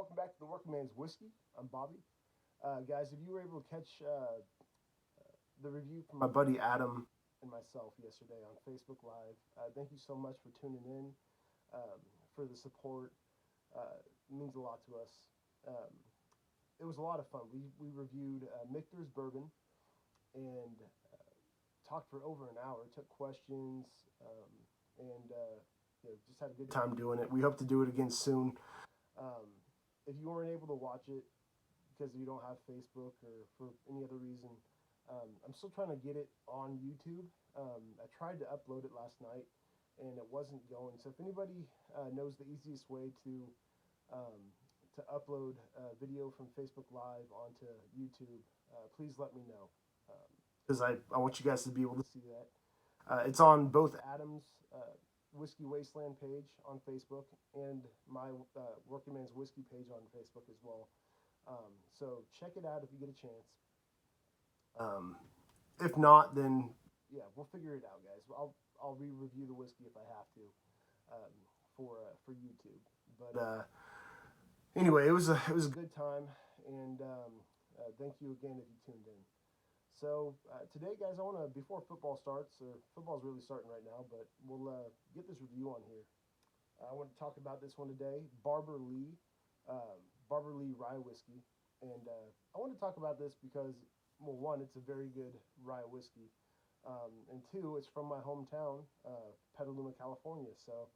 welcome back to the Working Man's Whiskey. I'm Bobby. Guys, if you were able to catch the review from my buddy Adam and myself yesterday on Facebook Live, thank you so much for tuning in, for the support. It means a lot to us. Um, it was a lot of fun. We reviewed Michter's bourbon and talked for over an hour, took questions, and just had a good time doing it. We hope to do it again soon. Um, if you weren't able to watch it because you don't have Facebook or for any other reason, I'm still trying to get it on YouTube. I tried to upload it last night and it wasn't going. So if anybody knows the easiest way um, to upload a video from Facebook Live onto YouTube, please let me know. Because I want you guys to be able to see that. It's on both Adam's Whiskey Wasteland page on Facebook and my Working Man's Whiskey page on Facebook as well. So check it out if you get a chance. If not, then yeah, we'll figure it out, guys. I'll re-review the whiskey if I have to for YouTube. But anyway, it was a good time, and thank you again if you tuned in. So today, guys, I want to, before football starts, or football's really starting right now, but we'll get this review on here. I want to talk about this one today, Barber Lee, Barber Lee Rye Whiskey. And I want to talk about this because, well, one, it's a very good rye whiskey. And two, it's from my hometown, Petaluma, California. So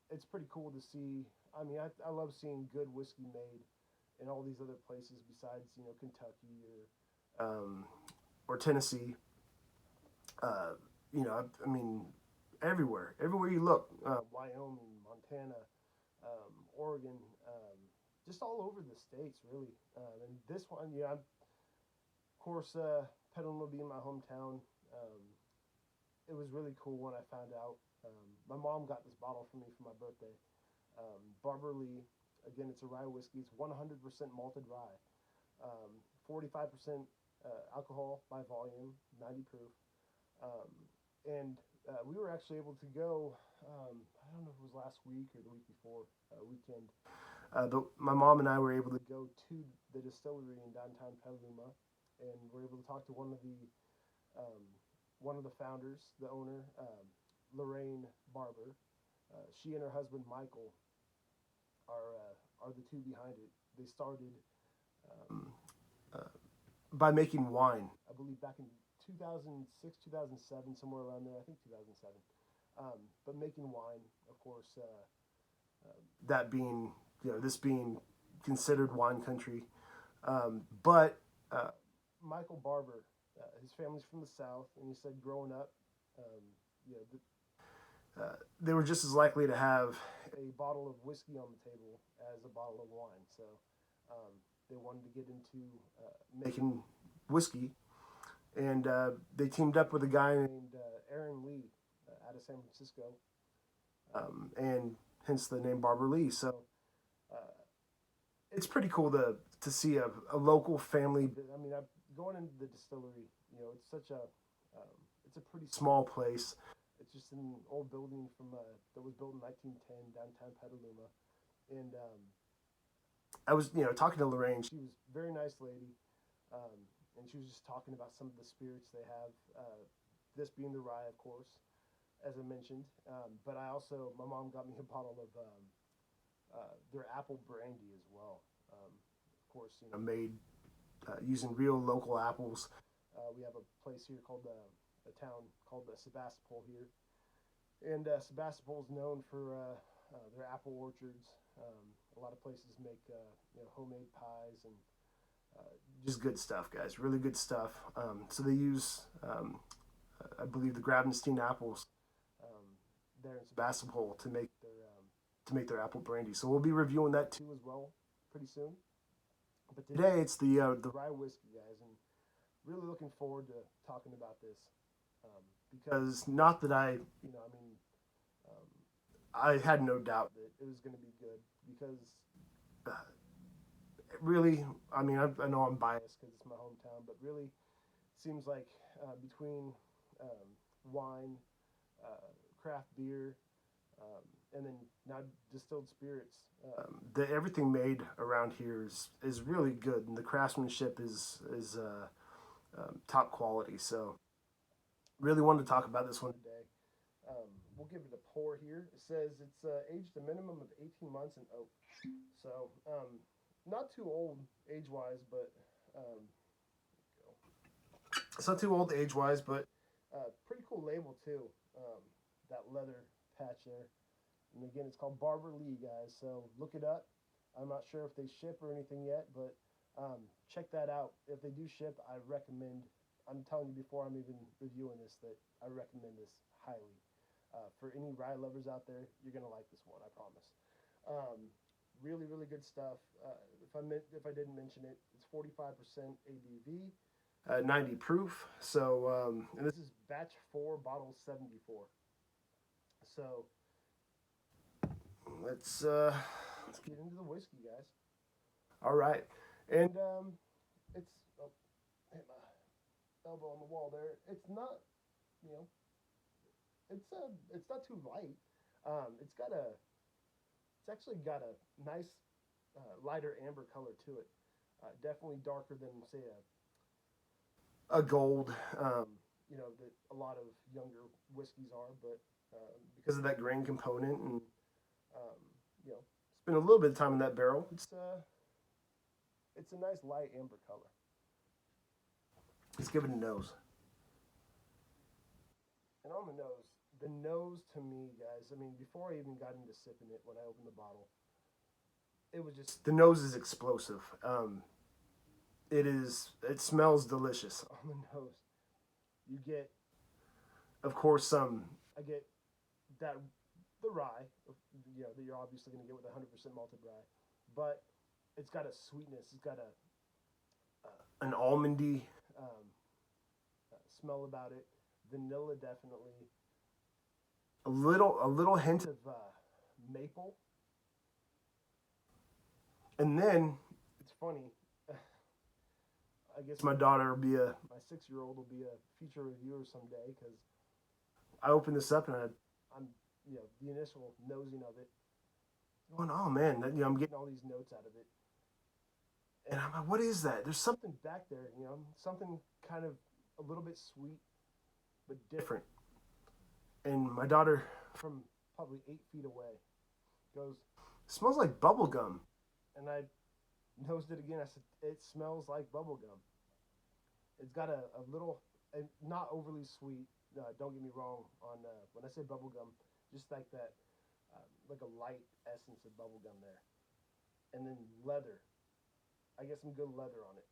it's pretty cool to see. I mean, I love seeing good whiskey made in all these other places besides, Kentucky or Tennessee. Uh, I mean, everywhere you look, Wyoming, Montana, Oregon, just all over the states, really. And this one, of course, Petaluma being my hometown, it was really cool when I found out. My mom got this bottle for me for my birthday. Barber Lee, again, it's a rye whiskey. It's 100% malted rye, 45% alcohol by volume, 90 proof. Um, and we were actually able to go, I don't know if it was last week or the week before, weekend. My mom and I were able to go to the distillery in downtown Petaluma, and we're able to talk to um, one of the founders, the owner, Lorraine Barber. She and her husband Michael are the two behind it. They started um, uh, by making wine, I believe back in 2006, 2007, somewhere around there. I think 2007. But making wine, of course, that being, this being considered wine country. But Michael Barber, his family's from the South, and he said growing up, um, you know, they were just as likely to have a bottle of whiskey on the table as a bottle of wine. So um, they wanted to get into making whiskey, and they teamed up with a guy named Aaron Lee out of San Francisco, and hence the name Barber Lee. So uh, it's pretty cool to see a local family. I mean, going into the distillery, it's such it's a pretty small place. It's just an old building that was built in 1910 downtown Petaluma, and I was talking to Lorraine. She was a very nice lady, and she was just talking about some of the spirits they have. This being the rye, of course, as I mentioned. But my mom got me a bottle of their apple brandy as well. Of course, made using real local apples. We have a place here called a town called Sebastopol here, and Sebastopol is known for their apple orchards. A lot of places make homemade pies and just good stuff, guys. Really good stuff. So they use, I believe, the Gravenstein apples there in Sebastopol to make their apple brandy. So we'll be reviewing that too as well pretty soon. But today it's the rye whiskey, guys, and really looking forward to talking about this because not that I had no doubt that it was going to be good because uh, really, I know I'm biased because it's my hometown, but really it seems like between wine, craft beer, and then now distilled spirits. Everything made around here is really good, and the craftsmanship is top quality. So really wanted to talk about this one today. We'll give it a pour here. It says it's aged a minimum of 18 months in oak. So not too old age wise, but um, it's not too old age wise, but pretty cool label too. That leather patch there. And again, it's called Barber Lee, guys. So look it up. I'm not sure if they ship or anything yet, but check that out. If they do ship, I recommend. I'm telling you before I'm even reviewing this that I recommend this highly. For any rye lovers out there, you're gonna like this one. I promise. Um, really, really good stuff. If I didn't mention it, it's 45% ABV, 90 proof. So and this is batch 4, bottle 74. So let's get into the whiskey, guys. All right, and it's oh, hit my elbow on the wall there. It's not, you know, it's not too light. It's got a it's actually got a nice lighter amber color to it. Definitely darker than say a gold. That a lot of younger whiskeys are, but because of that grain component and um, spend a little bit of time in that barrel. It's a nice light amber color. Let's give it a nose. And on the nose to me, guys. I mean, before I even got into sipping it, when I opened the bottle, it was just the nose is explosive. It smells delicious on the nose. You get, of course, some. I get that the rye, that you're obviously going to get with 100% malted rye, but it's got a sweetness. It's got an almondy um, smell about it. Vanilla definitely. A little hint of maple, and then it's funny. I guess my daughter will be my 6-year-old will be a feature reviewer someday because I opened this up and I'm the initial nosing of it, going, oh man, I'm getting all these notes out of it, and I'm like, what is that? There's something back there, something kind of a little bit sweet but different. And my daughter, from probably 8 feet away, goes, it smells like bubble gum. And I nosed it again. I said, it smells like bubble gum. It's got a little, not overly sweet. Don't get me wrong. On when I say bubble gum, just like that, like a light essence of bubble gum there. And then leather. I get some good leather on it.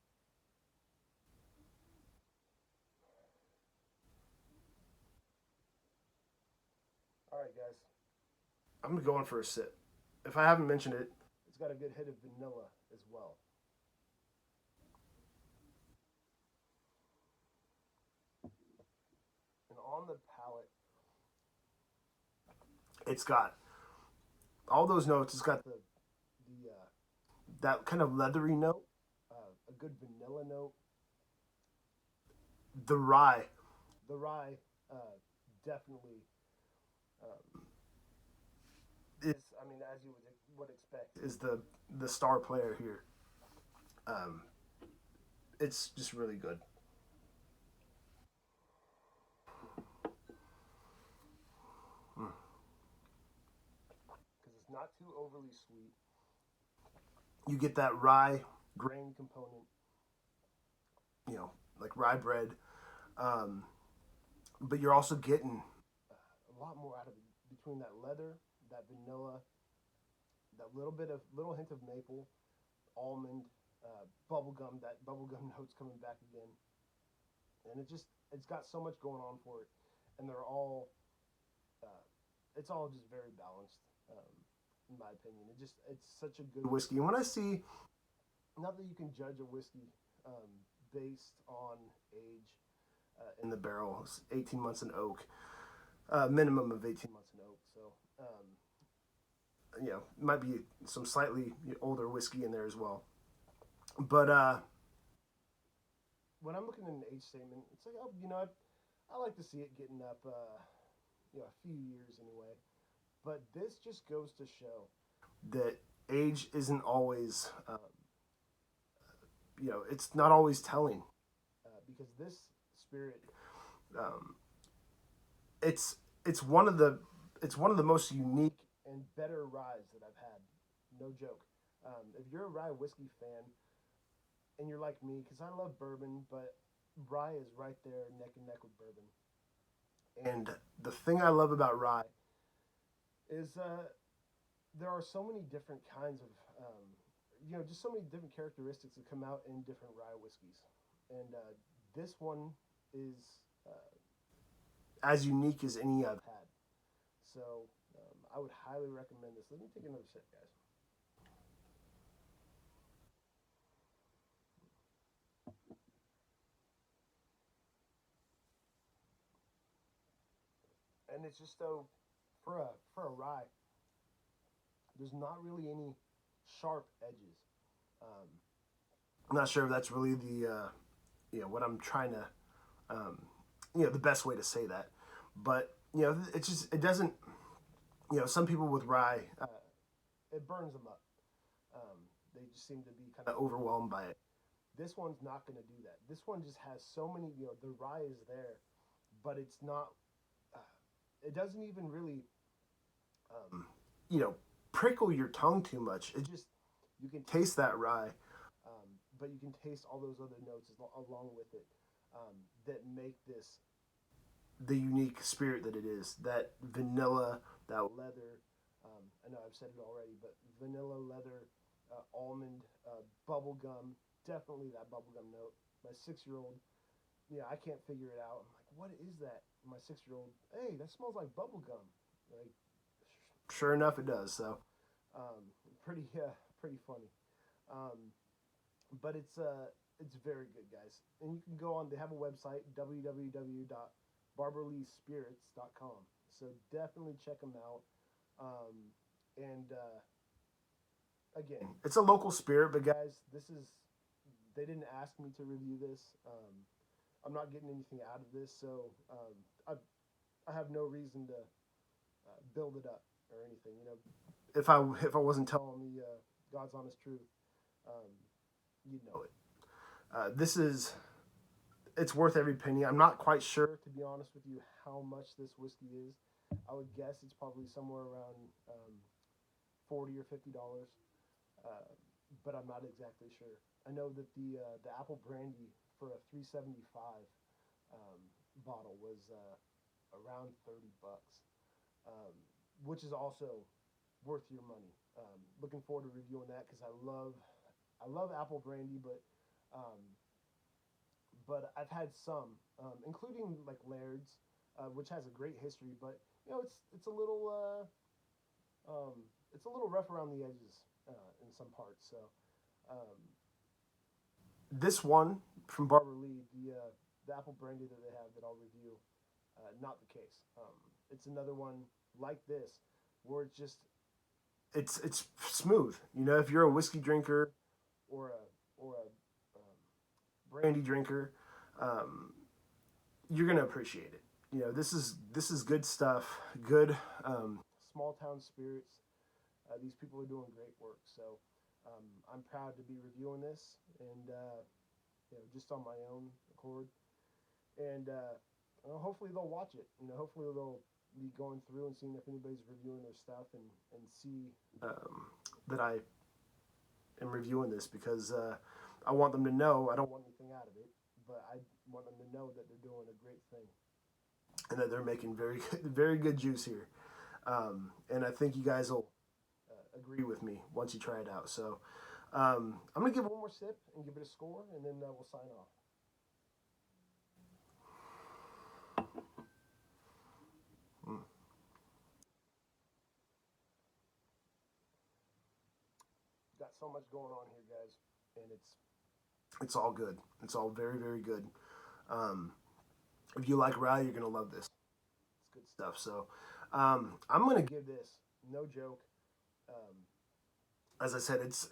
All right, guys. I'm gonna go in for a sip. If I haven't mentioned it, it's got a good hit of vanilla as well. And on the palate, it's got all those notes. It's got the that kind of leathery note, a good vanilla note. The rye, definitely is. I mean, as you would expect, is the star player here. Um, it's just really good. Mm. Because it's not too overly sweet. You get that rye grain component, like rye bread, um, but you're also getting a lot more out of it between that leather, that vanilla, that little hint of maple, almond, bubblegum. That bubblegum notes coming back again, and it's got so much going on for it, and they're all uh, it's all just very balanced. In my opinion, it's such a good whiskey. And when I see, not that you can judge a whiskey based on age in the barrel, it's 18 months in oak, minimum of 18 months in oak. So might be some slightly older whiskey in there as well. But when I'm looking at an age statement, it's like, I like to see it getting up, a few years anyway. But this just goes to show that age isn't always, it's not always telling. Because this spirit, um, it's it's one of the it's one of the most unique and better ryes that I've had. No joke. If you're a rye whiskey fan and you're like me, because I love bourbon, but rye is right there neck and neck with bourbon. And the thing I love about rye is there are so many different kinds of, just so many different characteristics that come out in different rye whiskeys. And this one is as unique as any I've had. So I would highly recommend this. Let me take another sip, guys. And it's just so for a rye, there's not really any sharp edges. Um, I'm not sure if that's really the what I'm trying to the best way to say that, but it's just it doesn't some people with rye it burns them up. They just seem to be kind of overwhelmed by it. This one's not going to do that. This one just has so many. The rye is there, but it's not. Uh, it doesn't even really um, you know prickle your tongue too much. It just you can taste that rye, but you can taste all those other notes along with it that make this the unique spirit that it is. That vanilla, that leather. I know I've said it already, but vanilla, leather, almond, bubble gum. Definitely that bubblegum note. My 6 year old, I can't figure it out. I'm like, what is that? My 6 year old, hey, that smells like bubblegum. Like, sure enough, it does. So, pretty, pretty funny. Um, but it's very good, guys. And you can go on. They have a website www.barberleespirits.com. So definitely check them out. And again, it's a local spirit, but guys, this is they didn't ask me to review this. I'm not getting anything out of this, so I have no reason to build it up or anything. If I wasn't telling the God's honest truth, um, you'd know it. This is it's worth every penny. I'm not quite sure, to be honest with you, how much this whiskey is. I would guess it's probably somewhere around $40 or $50, uh, but I'm not exactly sure. I know that the apple brandy for a 375 um, bottle was around $30, um, which is also worth your money. Looking forward to reviewing that because I love apple brandy, um, but I've had some, including like Laird's, which has a great history, but it's a little it's a little rough around the edges in some parts. So um, this one from Barber Lee, the apple brandy that they have that I'll review, not the case. It's another one like this where it's smooth. If you're a whiskey drinker or a brandy drinker, um, you're gonna appreciate it. This is good stuff. Good small town spirits. These people are doing great work. So I'm proud to be reviewing this, and just on my own accord. And hopefully they'll watch it. Hopefully they'll be going through and seeing if anybody's reviewing their stuff and see that I am reviewing this because I want them to know. I don't want anything out of it, but I want them to know that they're doing a great thing and that they're making very very good juice here. And I think you guys will agree with me once you try it out. So I'm gonna give it one more sip and give it a score, and then we'll sign off. Mm. Got so much going on here, guys, and it's all good. It's all very very good. Um, if you like rye, you're gonna love this. It's good stuff. So I'm gonna give this no joke. Um, as I said, it's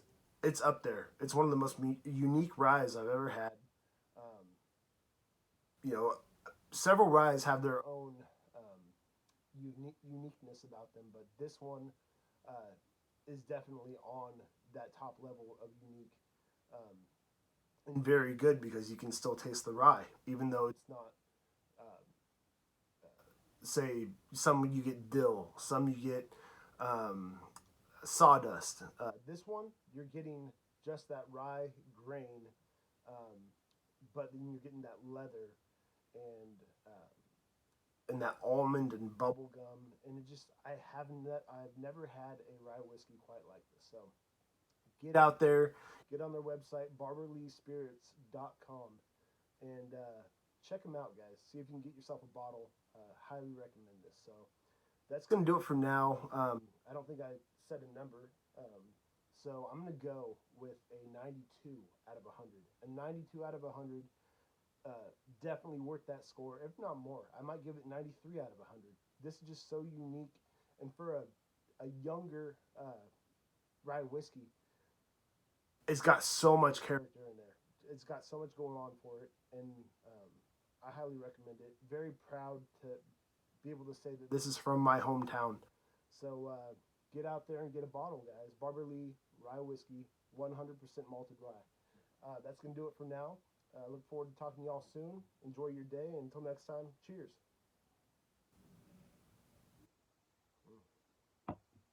up there. It's one of the most unique ryes I've ever had. Um, you know, Several ryes have their own um, uniqueness about them, but this one uh, is definitely on that top level of unique, um, and very good because you can still taste the rye, even though it's not. Uh, Say some you get dill, some you get um, sawdust. This one you're getting just that rye grain, um, but then you're getting that leather and that almond and bubble gum, and it just I've never had a rye whiskey quite like this. So get out there, get on their website barberleespirits.com and check them out, guys. See if you can get yourself a bottle. Highly recommend this. So that's gonna do it for now. I don't think I said a number. So I'm gonna go with a 92 out of 100. A 92 out of 100. Definitely worth that score, if not more. I might give it 93 out of 100. This is just so unique, and for a younger rye whiskey, it's got so much character in there. It's got so much going on for it, and I highly recommend it. Very proud to be able to say that this is from my hometown. So get out there and get a bottle, guys. Barber Lee Rye Whiskey, 100% malted rye. That's going to do it for now. Look forward to talking to y'all soon. Enjoy your day. Until next time, cheers.